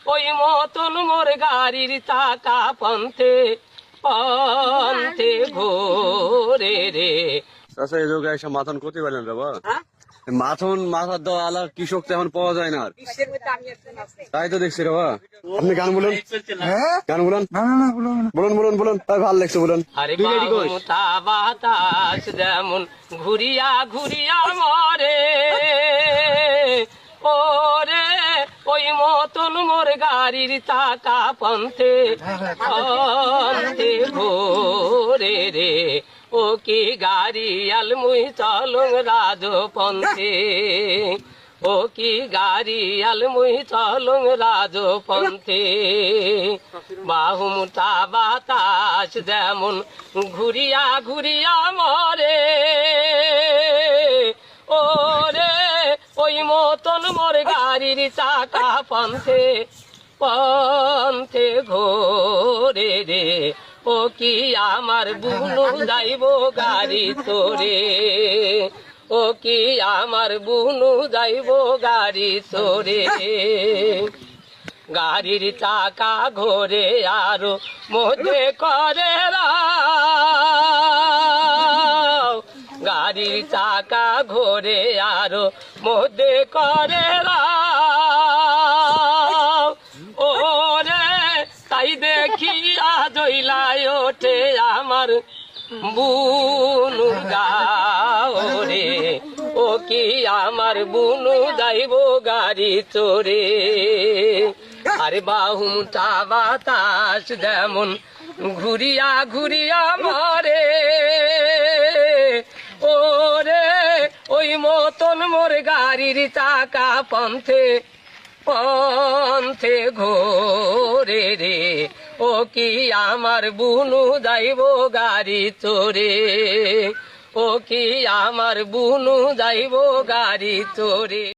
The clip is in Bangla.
ওই মতন মোর গাড়ির চাকা পন্থে পন্থে ঘোরে রে। আচ্ছা এই জায়গায় এসে মাথন করতে পারলেন রে বাবা? মাথন মাথার দেওয়া আলার কৃষক তো এখন পাওয়া যায় না আর। তাই তো দেখছি রে বাবা। আপনি গান বলুন, গান বলুন, বলুন বলুন বলুন, তাই ভালো লাগছে বলুন। আরে বাহুতা বাতাস যেমন ঘুরিয়া ঘুরিয়া মরে, ওরে ওই মতন মোর গাড়ির চাকা পন্থে পন্থে ঘোরে রে। ও কি গাড়ি আলমুই চলং রাজ পন্থে, ও কি গাড়ি আলমুই চলং রাজ পন্থে। বাহুমুতা বাতাস যেমন ঘুরিয়া ঘুরিয়া মরে, ওরে ওই মতন মোর গাড়ির চাকা পন্থে পন্থে ঘোরে রে। ও কি আমার বুনু যাইব গাড়ি চড়ে, ও কি আমার বুনু যাইব গাড়ি চড়ে। গাড়ির চাকা ঘোরে আরো মধ্যে করে রাও, গাড়ির চাকা ঘোরে আরো মধ্যে করে রাও। ওরে তাই দেখিয়া জইলায় ওঠে আমার বুনু গাও রে। ও কি আমার বুনু যাইব গাড়ি চড়ে। আরে বাহুমুটা বাতাস যেমন ঘুরিয়া ঘুরিয়া মরে, ওরে ওই মতন মোর গাড়ির চাকা পন্থে পন্থে ঘোরে রে। ও কি আমার বুনু যাইব গাড়ি চড়ে, ও কি আমার বুনু যাইব গাড়ি চড়ে।